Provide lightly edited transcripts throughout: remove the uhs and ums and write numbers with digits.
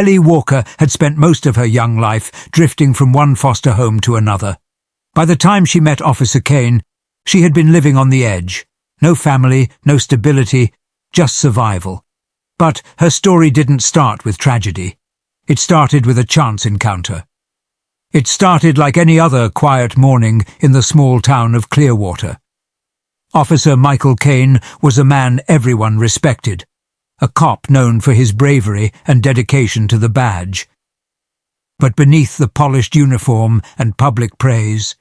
Ellie Walker had spent most of her young life drifting from one foster home to another. By the time she met Officer Kane, she had been living on the edge. No family, no stability, just survival. But her story didn't start with tragedy. It started with a chance encounter. It started like any other quiet morning in the small town of Clearwater. Officer Michael Kane was a man everyone respected, a cop known for his bravery and dedication to the badge. But beneath the polished uniform and public praise,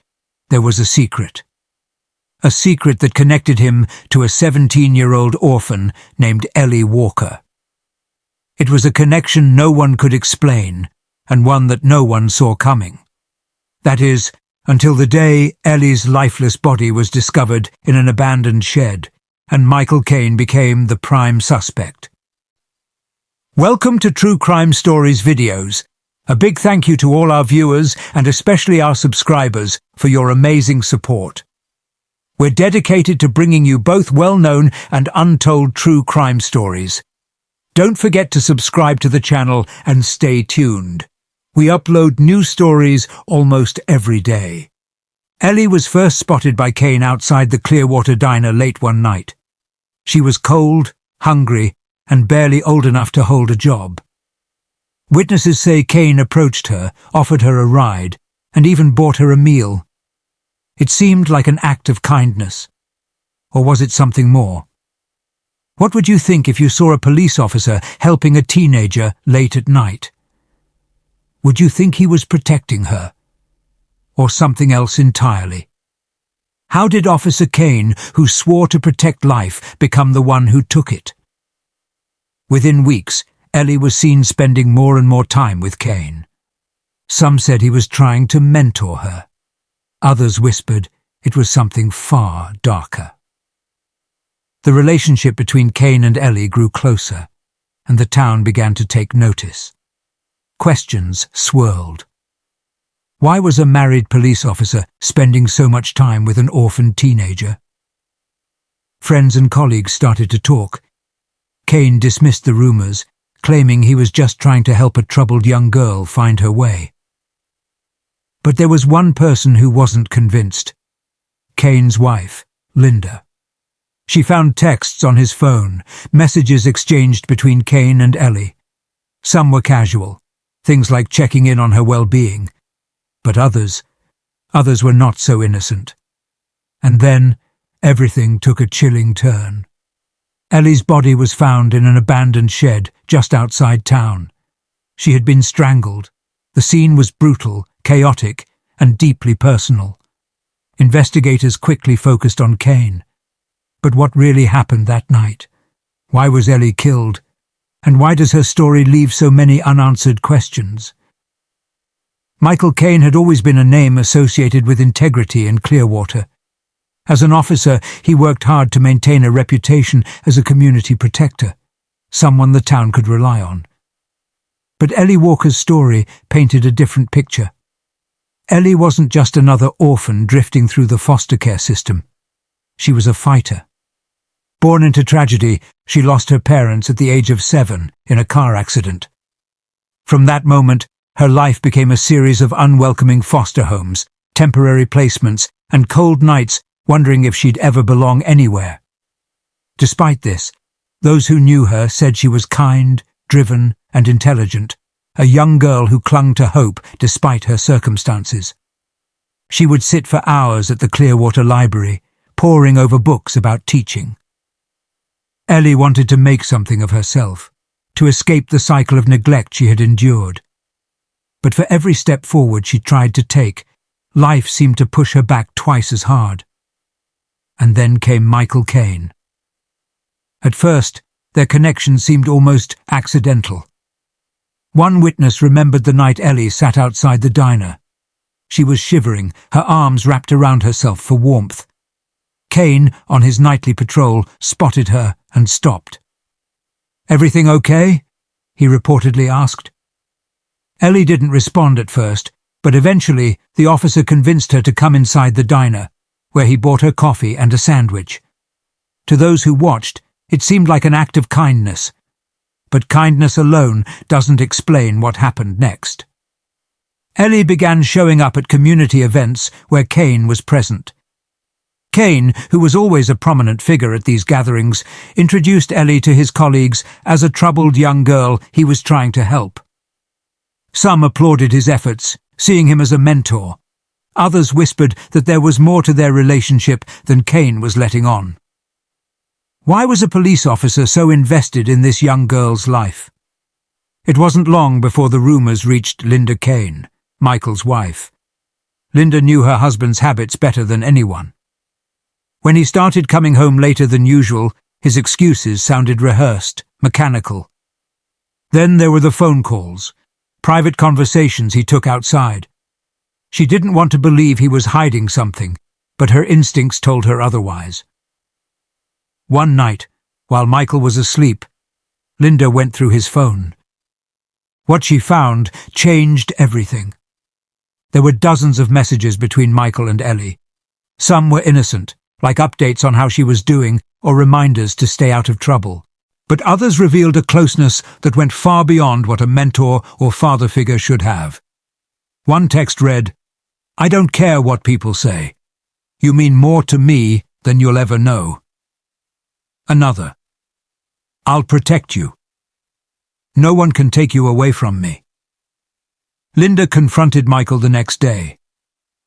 there was a secret. A secret that connected him to a 17-year-old orphan named Ellie Walker. It was a connection no one could explain, and one that no one saw coming. That is, until the day Ellie's lifeless body was discovered in an abandoned shed, and Michael Kane became the prime suspect. Welcome to True Crime Stories videos. A big thank you to all our viewers and especially our subscribers for your amazing support. We're dedicated to bringing you both well-known and untold true crime stories. Don't forget to subscribe to the channel and stay tuned. We upload new stories almost every day. Ellie was first spotted by Kane outside the Clearwater diner late one night. She was cold, hungry, and barely old enough to hold a job. Witnesses say Kane approached her, offered her a ride, and even bought her a meal. It seemed like an act of kindness. Or was it something more? What would you think if you saw a police officer helping a teenager late at night? Would you think he was protecting her? Or something else entirely? How did Officer Kane, who swore to protect life, become the one who took it? Within weeks, Ellie was seen spending more and more time with Kane. Some said he was trying to mentor her. Others whispered it was something far darker. The relationship between Kane and Ellie grew closer, and the town began to take notice. Questions swirled. Why was a married police officer spending so much time with an orphaned teenager? Friends and colleagues started to talk. Kane dismissed the rumors, claiming he was just trying to help a troubled young girl find her way. But there was one person who wasn't convinced. Kane's wife, Linda. She found texts on his phone, messages exchanged between Kane and Ellie. Some were casual, things like checking in on her well-being. But others were not so innocent. And then everything took a chilling turn. Ellie's body was found in an abandoned shed just outside town. She had been strangled. The scene was brutal, chaotic, and deeply personal. Investigators quickly focused on Kane. But what really happened that night? Why was Ellie killed? And why does her story leave so many unanswered questions? Michael Kane had always been a name associated with integrity in Clearwater. As an officer, he worked hard to maintain a reputation as a community protector, someone the town could rely on. But Ellie Walker's story painted a different picture. Ellie wasn't just another orphan drifting through the foster care system. She was a fighter. Born into tragedy, she lost her parents at the age of 7 in a car accident. From that moment, her life became a series of unwelcoming foster homes, temporary placements, and cold nights wondering if she'd ever belong anywhere. Despite this, those who knew her said she was kind, driven, and intelligent, a young girl who clung to hope despite her circumstances. She would sit for hours at the Clearwater Library, poring over books about teaching. Ellie wanted to make something of herself, to escape the cycle of neglect she had endured. But for every step forward she tried to take, life seemed to push her back twice as hard. And then came Michael Kane. At first, their connection seemed almost accidental. One witness remembered the night Ellie sat outside the diner. She was shivering, her arms wrapped around herself for warmth. Kane, on his nightly patrol, spotted her and stopped. "Everything okay?" he reportedly asked. Ellie didn't respond at first, but eventually the officer convinced her to come inside the diner, where he bought her coffee and a sandwich. To those who watched, it seemed like an act of kindness. but kindness alone doesn't explain what happened next. Ellie began showing up at community events where Kane was present. Kane, who was always a prominent figure at these gatherings, introduced Ellie to his colleagues as a troubled young girl he was trying to help. Some applauded his efforts, seeing him as a mentor. Others whispered that there was more to their relationship than Kane was letting on. Why was a police officer so invested in this young girl's life? It wasn't long before the rumours reached Linda Kane, Michael's wife. Linda knew her husband's habits better than anyone. When he started coming home later than usual, his excuses sounded rehearsed, mechanical. Then there were the phone calls, private conversations he took outside. She didn't want to believe he was hiding something, but her instincts told her otherwise. One night, while Michael was asleep, Linda went through his phone. What she found changed everything. There were dozens of messages between Michael and Ellie. Some were innocent, like updates on how she was doing or reminders to stay out of trouble. But others revealed a closeness that went far beyond what a mentor or father figure should have. One text read, "I don't care what people say. You mean more to me than you'll ever know." Another, "I'll protect you. No one can take you away from me." Linda confronted Michael the next day.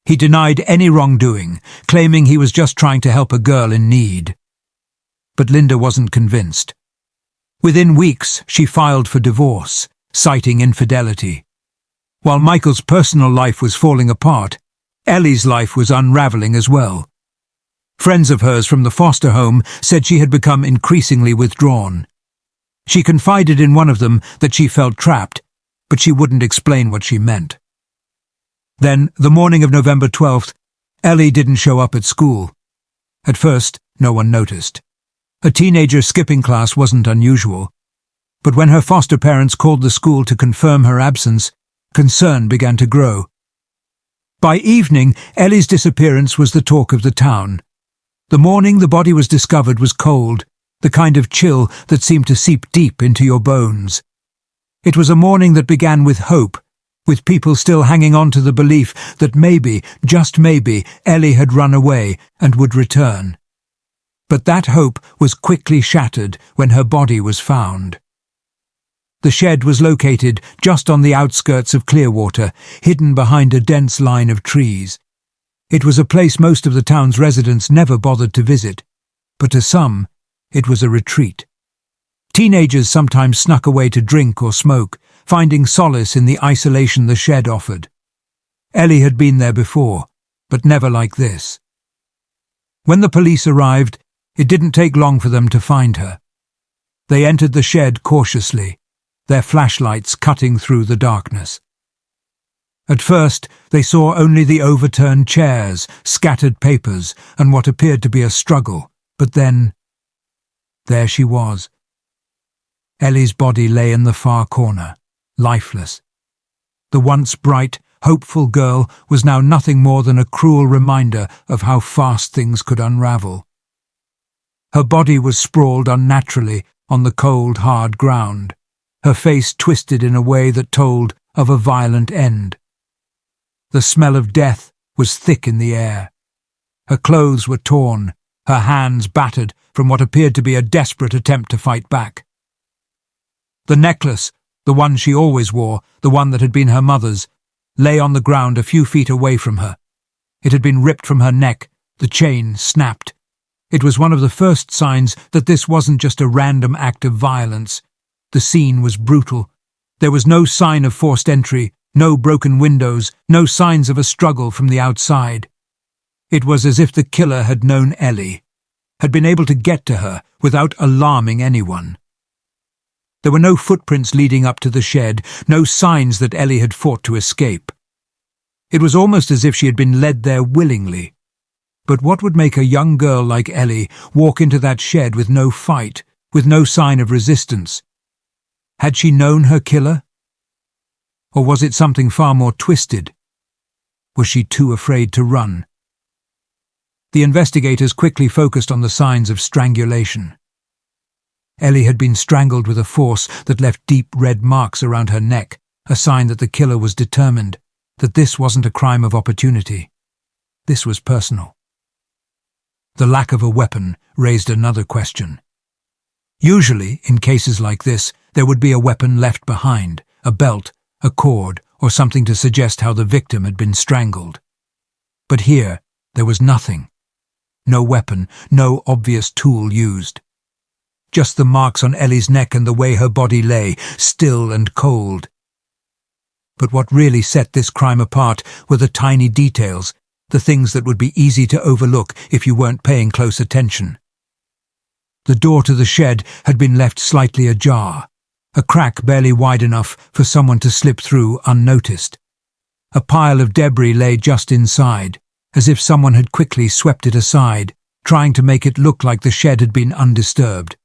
He denied any wrongdoing, claiming he was just trying to help a girl in need. But Linda wasn't convinced. Within weeks, she filed for divorce, citing infidelity. While Michael's personal life was falling apart, Ellie's life was unraveling as well. Friends of hers from the foster home said she had become increasingly withdrawn. She confided in one of them that she felt trapped, but she wouldn't explain what she meant. Then, the morning of November 12th, Ellie didn't show up at school. At first, no one noticed. A teenager skipping class wasn't unusual, but when her foster parents called the school to confirm her absence, concern began to grow. By evening, Ellie's disappearance was the talk of the town. The morning the body was discovered was cold, the kind of chill that seemed to seep deep into your bones. It was a morning that began with hope, with people still hanging on to the belief that maybe, just maybe, Ellie had run away and would return. But that hope was quickly shattered when her body was found. The shed was located just on the outskirts of Clearwater, hidden behind a dense line of trees. It was a place most of the town's residents never bothered to visit, but to some, it was a retreat. Teenagers sometimes snuck away to drink or smoke, finding solace in the isolation the shed offered. Ellie had been there before, but never like this. When the police arrived, it didn't take long for them to find her. They entered the shed cautiously, their flashlights cutting through the darkness. At first, they saw only the overturned chairs, scattered papers, and what appeared to be a struggle, but then, there she was. Ellie's body lay in the far corner, lifeless. The once bright, hopeful girl was now nothing more than a cruel reminder of how fast things could unravel. Her body was sprawled unnaturally on the cold, hard ground, her face twisted in a way that told of a violent end. The smell of death was thick in the air. Her clothes were torn, her hands battered from what appeared to be a desperate attempt to fight back. The necklace, the one she always wore, the one that had been her mother's, lay on the ground a few feet away from her. It had been ripped from her neck, the chain snapped. It was one of the first signs that this wasn't just a random act of violence. The scene was brutal. There was no sign of forced entry, no broken windows, no signs of a struggle from the outside. It was as if the killer had known Ellie, had been able to get to her without alarming anyone. There were no footprints leading up to the shed, no signs that Ellie had fought to escape. It was almost as if she had been led there willingly. But what would make a young girl like Ellie walk into that shed with no fight, with no sign of resistance? Had she known her killer? Or was it something far more twisted? Was she too afraid to run? The investigators quickly focused on the signs of strangulation. Ellie had been strangled with a force that left deep red marks around her neck, a sign that the killer was determined, that this wasn't a crime of opportunity. This was personal. The lack of a weapon raised another question. Usually, in cases like this, there would be a weapon left behind, a belt, a cord, or something to suggest how the victim had been strangled. But here, there was nothing. No weapon, no obvious tool used. Just the marks on Ellie's neck and the way her body lay, still and cold. But what really set this crime apart were the tiny details, the things that would be easy to overlook if you weren't paying close attention. The door to the shed had been left slightly ajar, a crack barely wide enough for someone to slip through unnoticed. A pile of debris lay just inside, as if someone had quickly swept it aside, trying to make it look like the shed had been undisturbed.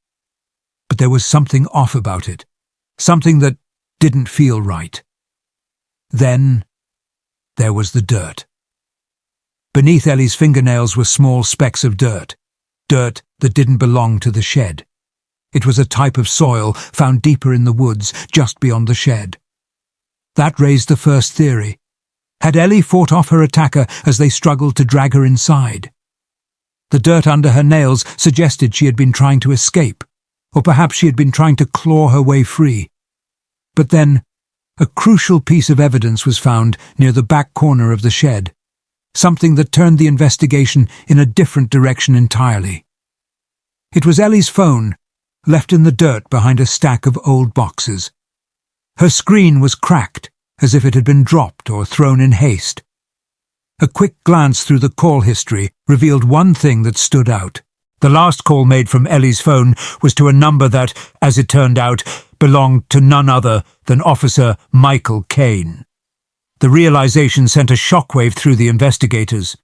But there was something off about it, something that didn't feel right. Then there was the dirt. Beneath Ellie's fingernails were small specks of dirt that didn't belong to the shed. It was a type of soil found deeper in the woods, just beyond the shed. That raised the first theory. Had Ellie fought off her attacker as they struggled to drag her inside? The dirt under her nails suggested she had been trying to escape, or perhaps she had been trying to claw her way free. But then, a crucial piece of evidence was found near the back corner of the shed, something that turned the investigation in a different direction entirely. It was Ellie's phone, left in the dirt behind a stack of old boxes. Her screen was cracked, as if it had been dropped or thrown in haste. A quick glance through the call history revealed one thing that stood out. The last call made from Ellie's phone was to a number that, as it turned out, belonged to none other than Officer Michael Caine. The realization sent a shockwave through the investigators.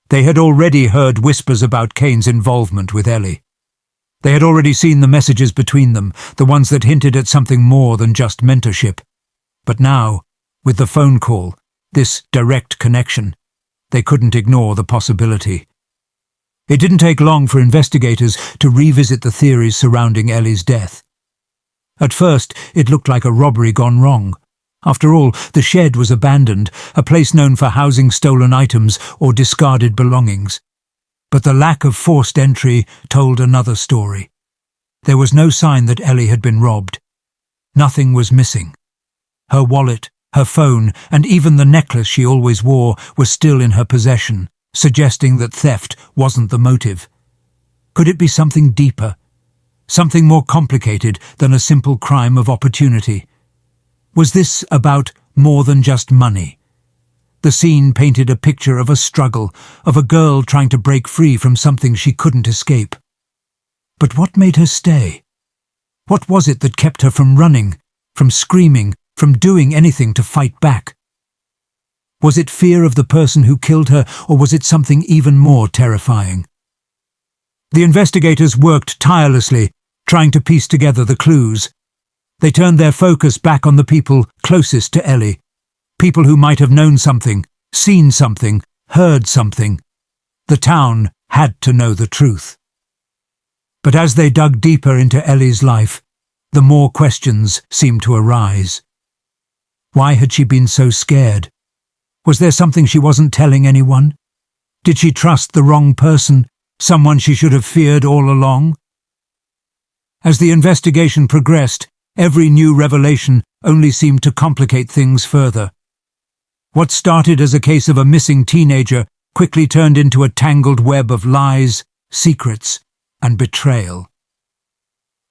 They had already heard whispers about Caine's involvement with Ellie. They had already seen the messages between them, the ones that hinted at something more than just mentorship. But now, with the phone call, this direct connection, they couldn't ignore the possibility. It didn't take long for investigators to revisit the theories surrounding Ellie's death. At first, it looked like a robbery gone wrong. After all, the shed was abandoned, a place known for housing stolen items or discarded belongings. But the lack of forced entry told another story. There was no sign that Ellie had been robbed. Nothing was missing. Her wallet, her phone, and even the necklace she always wore were still in her possession, suggesting that theft wasn't the motive. Could it be something deeper? Something more complicated than a simple crime of opportunity? Was this about more than just money? The scene painted a picture of a struggle, of a girl trying to break free from something she couldn't escape. But what made her stay? What was it that kept her from running, from screaming, from doing anything to fight back? Was it fear of the person who killed her, or was it something even more terrifying? The investigators worked tirelessly, trying to piece together the clues. They turned their focus back on the people closest to Ellie, people who might have known something, seen something, heard something. The town had to know the truth. But as they dug deeper into Ellie's life, the more questions seemed to arise. Why had she been so scared? Was there something she wasn't telling anyone? Did she trust the wrong person, someone she should have feared all along? As the investigation progressed, every new revelation only seemed to complicate things further. What started as a case of a missing teenager quickly turned into a tangled web of lies, secrets, and betrayal.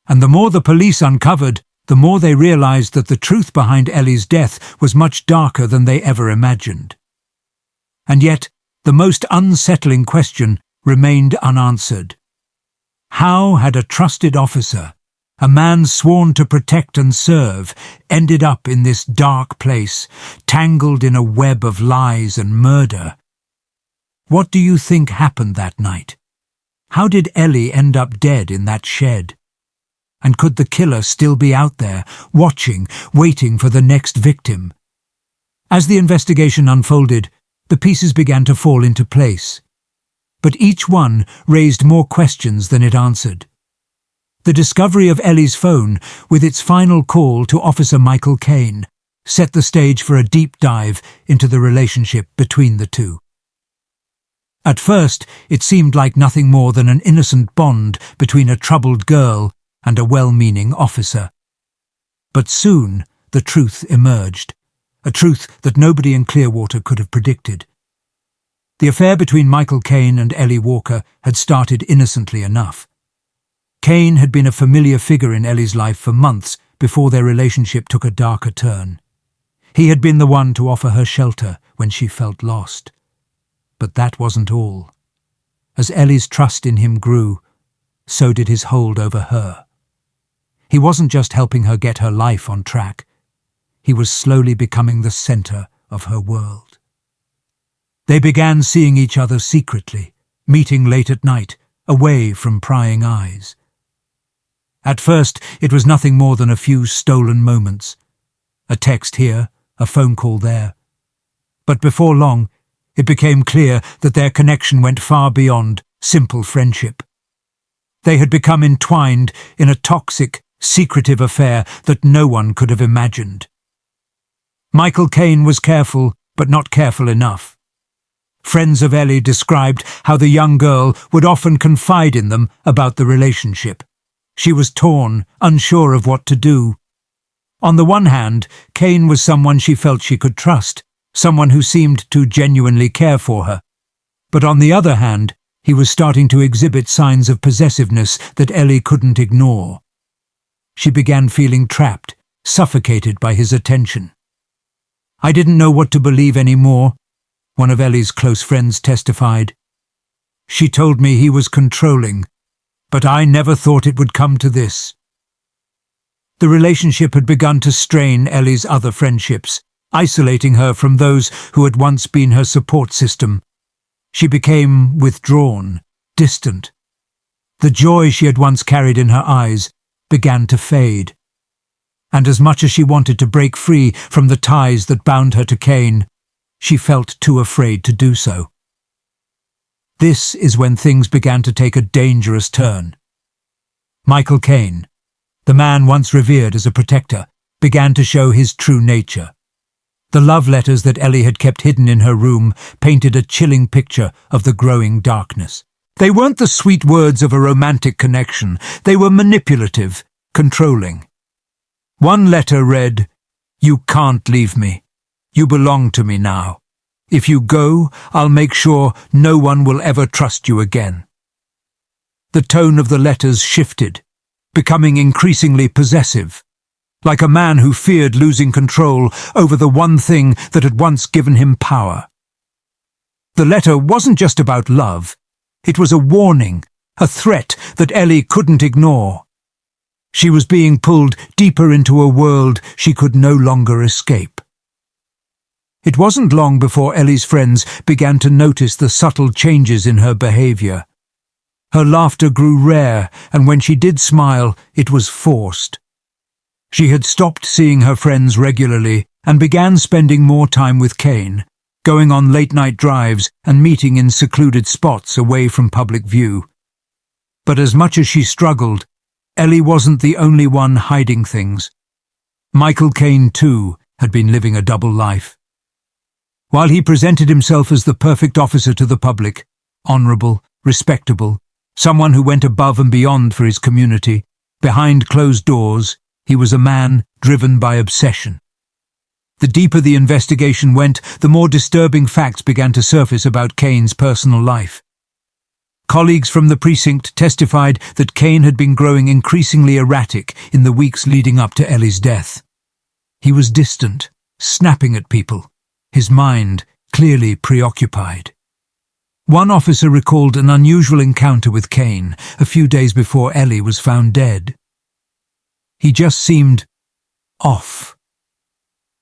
And the more the police uncovered, the more they realized that the truth behind Ellie's death was much darker than they ever imagined. And yet, the most unsettling question remained unanswered. How had a trusted officer, a man sworn to protect and serve, ended up in this dark place, tangled in a web of lies and murder? What do you think happened that night? How did Ellie end up dead in that shed? And could the killer still be out there, watching, waiting for the next victim? As the investigation unfolded, the pieces began to fall into place. But each one raised more questions than it answered. The discovery of Ellie's phone, with its final call to Officer Michael Caine, set the stage for a deep dive into the relationship between the two. At first, it seemed like nothing more than an innocent bond between a troubled girl and a well-meaning officer. But soon, the truth emerged, a truth that nobody in Clearwater could have predicted. The affair between Michael Caine and Ellie Walker had started innocently enough. Caine had been a familiar figure in Ellie's life for months before their relationship took a darker turn. He had been the one to offer her shelter when she felt lost. But that wasn't all. As Ellie's trust in him grew, so did his hold over her. He wasn't just helping her get her life on track. He was slowly becoming the center of her world. They began seeing each other secretly, meeting late at night, away from prying eyes. At first, it was nothing more than a few stolen moments. A text here, a phone call there. But before long, it became clear that their connection went far beyond simple friendship. They had become entwined in a toxic, secretive affair that no one could have imagined. Michael Caine was careful, but not careful enough. Friends of Ellie described how the young girl would often confide in them about the relationship. She was torn, unsure of what to do. On the one hand, Caine was someone she felt she could trust, someone who seemed to genuinely care for her. But on the other hand, he was starting to exhibit signs of possessiveness that Ellie couldn't ignore. She began feeling trapped, suffocated by his attention. "I didn't know what to believe anymore," one of Ellie's close friends testified. "She told me he was controlling, but I never thought it would come to this." The relationship had begun to strain Ellie's other friendships, isolating her from those who had once been her support system. She became withdrawn, distant. The joy she had once carried in her eyes began to fade. And as much as she wanted to break free from the ties that bound her to Caine, she felt too afraid to do so. This is when things began to take a dangerous turn. Michael Caine, the man once revered as a protector, began to show his true nature. The love letters that Ellie had kept hidden in her room painted a chilling picture of the growing darkness. They weren't the sweet words of a romantic connection. They were manipulative, controlling. One letter read, "You can't leave me. You belong to me now. If you go, I'll make sure no one will ever trust you again." The tone of the letters shifted, becoming increasingly possessive, like a man who feared losing control over the one thing that had once given him power. The letter wasn't just about love. It was a warning, a threat that Ellie couldn't ignore. She was being pulled deeper into a world she could no longer escape. It wasn't long before Ellie's friends began to notice the subtle changes in her behavior. Her laughter grew rare, and when she did smile, it was forced. She had stopped seeing her friends regularly and began spending more time with Caine, going on late-night drives and meeting in secluded spots away from public view. But as much as she struggled, Ellie wasn't the only one hiding things. Michael Caine, too, had been living a double life. While he presented himself as the perfect officer to the public, honorable, respectable, someone who went above and beyond for his community, behind closed doors, he was a man driven by obsession. The deeper the investigation went, the more disturbing facts began to surface about Caine's personal life. Colleagues from the precinct testified that Caine had been growing increasingly erratic in the weeks leading up to Ellie's death. He was distant, snapping at people, his mind clearly preoccupied. One officer recalled an unusual encounter with Caine a few days before Ellie was found dead. He just seemed off.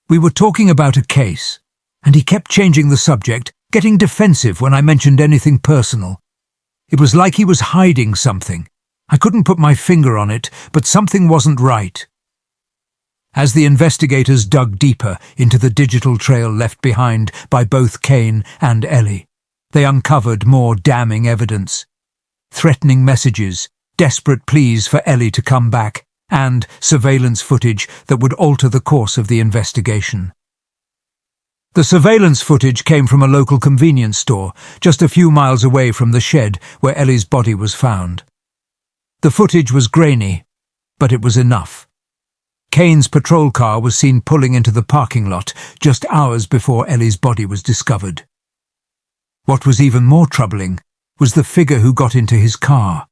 "We were talking about a case, and he kept changing the subject, getting defensive when I mentioned anything personal. It was like he was hiding something. I couldn't put my finger on it, but something wasn't right." As the investigators dug deeper into the digital trail left behind by both Caine and Ellie, they uncovered more damning evidence. Threatening messages, desperate pleas for Ellie to come back, and surveillance footage that would alter the course of the investigation. The surveillance footage came from a local convenience store, just a few miles away from the shed where Ellie's body was found. The footage was grainy, but it was enough. Kane's patrol car was seen pulling into the parking lot just hours before Ellie's body was discovered. What was even more troubling was the figure who got into his car,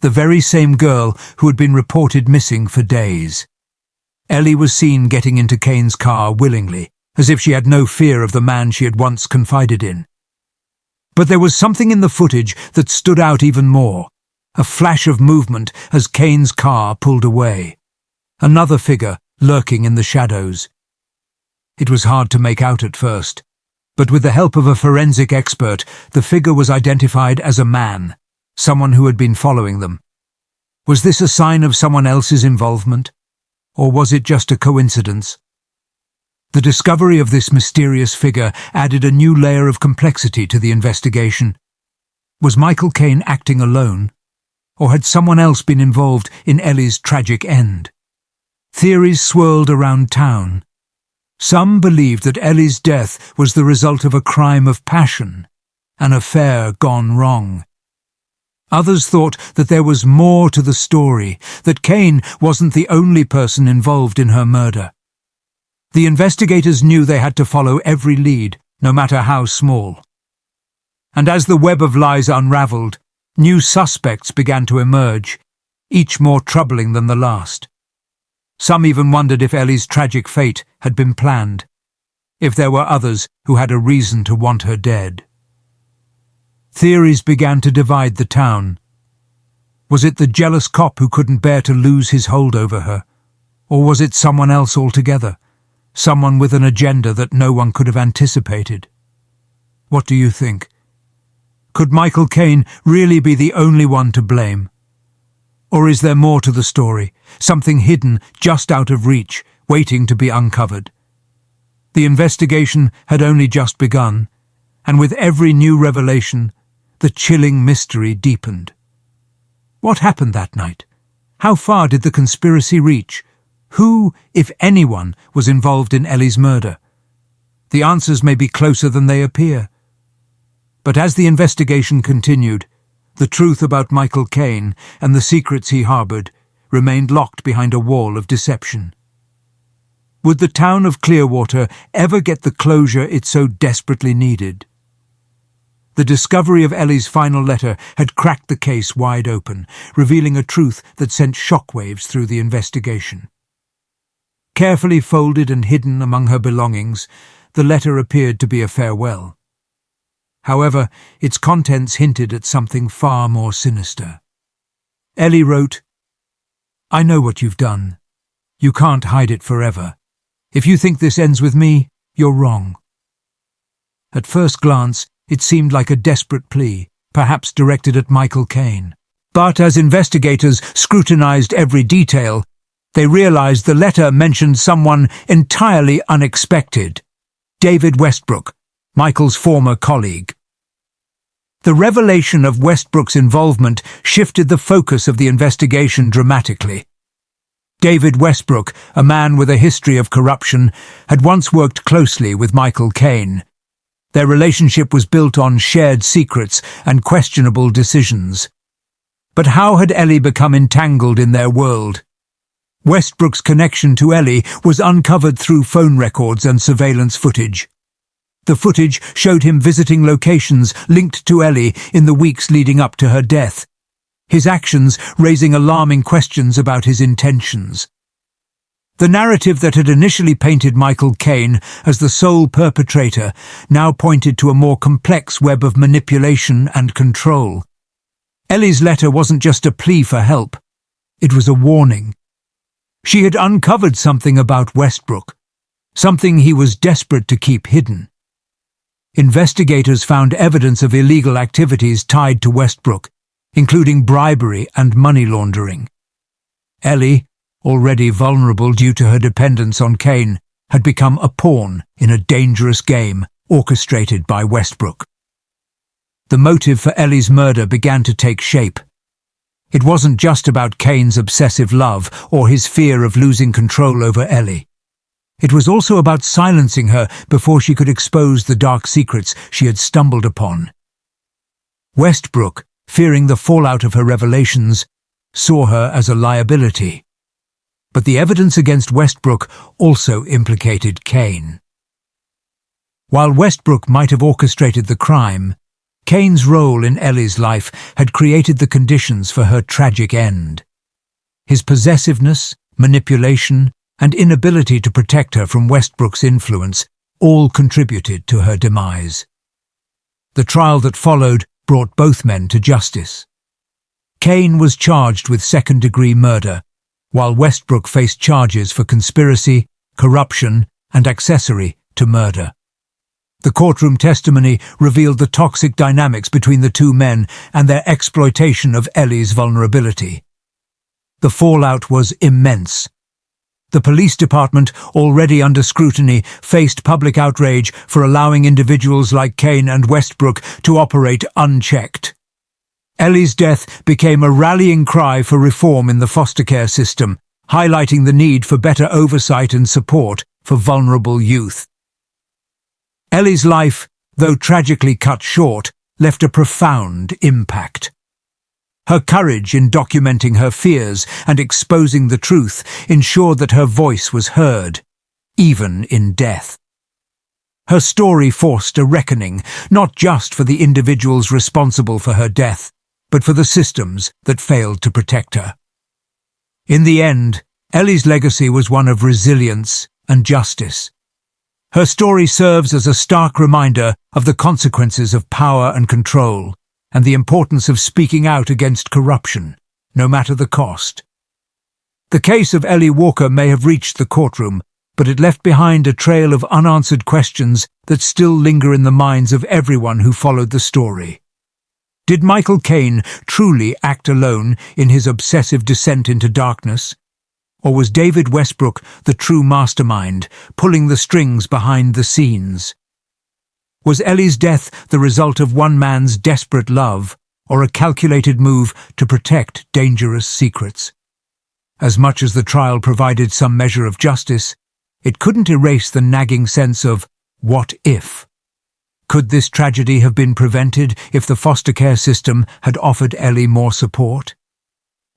the very same girl who had been reported missing for days. Ellie was seen getting into Kane's car willingly, as if she had no fear of the man she had once confided in. But there was something in the footage that stood out even more, a flash of movement as Kane's car pulled away. Another figure lurking in the shadows. It was hard to make out at first, but with the help of a forensic expert, the figure was identified as a man, someone who had been following them. Was this a sign of someone else's involvement, or was it just a coincidence? The discovery of this mysterious figure added a new layer of complexity to the investigation. Was Michael Caine acting alone, or had someone else been involved in Ellie's tragic end? Theories swirled around town. Some believed that Ellie's death was the result of a crime of passion, an affair gone wrong. Others thought that there was more to the story, that Caine wasn't the only person involved in her murder. The investigators knew they had to follow every lead, no matter how small. And as the web of lies unraveled, new suspects began to emerge, each more troubling than the last. Some even wondered if Ellie's tragic fate had been planned, if there were others who had a reason to want her dead. Theories began to divide the town. Was it the jealous cop who couldn't bear to lose his hold over her? Or was it someone else altogether? Someone with an agenda that no one could have anticipated? What do you think? Could Michael Caine really be the only one to blame? Or is there more to the story, something hidden just out of reach, waiting to be uncovered? The investigation had only just begun, and with every new revelation, the chilling mystery deepened. What happened that night? How far did the conspiracy reach? Who, if anyone, was involved in Ellie's murder? The answers may be closer than they appear. But as the investigation continued, the truth about Michael Caine and the secrets he harbored remained locked behind a wall of deception. Would the town of Clearwater ever get the closure it so desperately needed? The discovery of Ellie's final letter had cracked the case wide open, revealing a truth that sent shockwaves through the investigation. Carefully folded and hidden among her belongings, the letter appeared to be a farewell. However, its contents hinted at something far more sinister. Ellie wrote, "I know what you've done. You can't hide it forever. If you think this ends with me, you're wrong." At first glance, it seemed like a desperate plea, perhaps directed at Michael Caine. But as investigators scrutinized every detail, they realized the letter mentioned someone entirely unexpected: David Westbrook, Michael's former colleague. The revelation of Westbrook's involvement shifted the focus of the investigation dramatically. David Westbrook, a man with a history of corruption, had once worked closely with Michael Caine. Their relationship was built on shared secrets and questionable decisions. But how had Ellie become entangled in their world? Westbrook's connection to Ellie was uncovered through phone records and surveillance footage. The footage showed him visiting locations linked to Ellie in the weeks leading up to her death, his actions raising alarming questions about his intentions. The narrative that had initially painted Michael Caine as the sole perpetrator now pointed to a more complex web of manipulation and control. Ellie's letter wasn't just a plea for help, it was a warning. She had uncovered something about Westbrook, something he was desperate to keep hidden. Investigators found evidence of illegal activities tied to Westbrook, including bribery and money laundering. Ellie, already vulnerable due to her dependence on Caine, had become a pawn in a dangerous game orchestrated by Westbrook. The motive for Ellie's murder began to take shape. It wasn't just about Kane's obsessive love or his fear of losing control over Ellie. It was also about silencing her before she could expose the dark secrets she had stumbled upon. Westbrook, fearing the fallout of her revelations, saw her as a liability. But the evidence against Westbrook also implicated Kane. While Westbrook might have orchestrated the crime, Kane's role in Ellie's life had created the conditions for her tragic end. His possessiveness, manipulation, and inability to protect her from Westbrook's influence all contributed to her demise. The trial that followed brought both men to justice. Kane was charged with second-degree murder, while Westbrook faced charges for conspiracy, corruption, and accessory to murder. The courtroom testimony revealed the toxic dynamics between the two men and their exploitation of Ellie's vulnerability. The fallout was immense. The police department, already under scrutiny, faced public outrage for allowing individuals like Kane and Westbrook to operate unchecked. Ellie's death became a rallying cry for reform in the foster care system, highlighting the need for better oversight and support for vulnerable youth. Ellie's life, though tragically cut short, left a profound impact. Her courage in documenting her fears and exposing the truth ensured that her voice was heard, even in death. Her story forced a reckoning, not just for the individuals responsible for her death, but for the systems that failed to protect her. In the end, Ellie's legacy was one of resilience and justice. Her story serves as a stark reminder of the consequences of power and control, and the importance of speaking out against corruption, no matter the cost. The case of Ellie Walker may have reached the courtroom, but it left behind a trail of unanswered questions that still linger in the minds of everyone who followed the story. Did Michael Kane truly act alone in his obsessive descent into darkness? Or was David Westbrook the true mastermind, pulling the strings behind the scenes? Was Ellie's death the result of one man's desperate love, or a calculated move to protect dangerous secrets? As much as the trial provided some measure of justice, it couldn't erase the nagging sense of what if. Could this tragedy have been prevented if the foster care system had offered Ellie more support?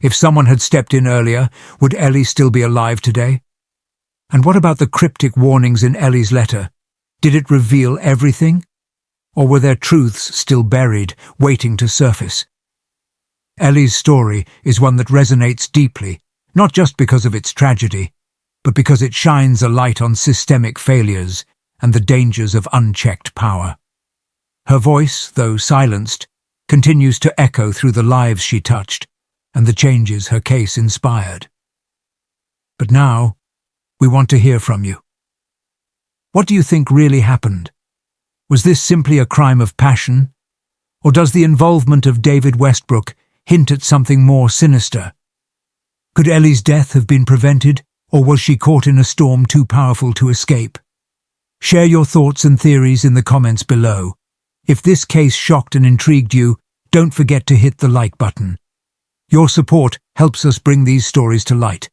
If someone had stepped in earlier, would Ellie still be alive today? And what about the cryptic warnings in Ellie's letter? Did it reveal everything? Or were there truths still buried, waiting to surface? Ellie's story is one that resonates deeply, not just because of its tragedy, but because it shines a light on systemic failures and the dangers of unchecked power. Her voice, though silenced, continues to echo through the lives she touched and the changes her case inspired. But now, we want to hear from you. What do you think really happened? Was this simply a crime of passion? Or does the involvement of David Westbrook hint at something more sinister? Could Ellie's death have been prevented, or was she caught in a storm too powerful to escape? Share your thoughts and theories in the comments below. If this case shocked and intrigued you, don't forget to hit the like button. Your support helps us bring these stories to light.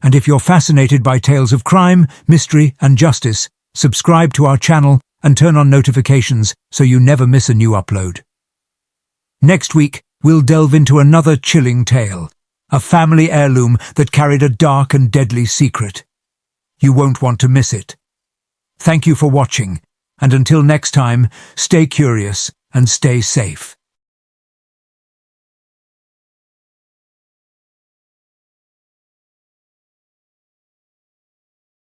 And if you're fascinated by tales of crime, mystery, and justice, subscribe to our channel and turn on notifications so you never miss a new upload. Next week, we'll delve into another chilling tale, a family heirloom that carried a dark and deadly secret. You won't want to miss it. Thank you for watching, and until next time, stay curious and stay safe.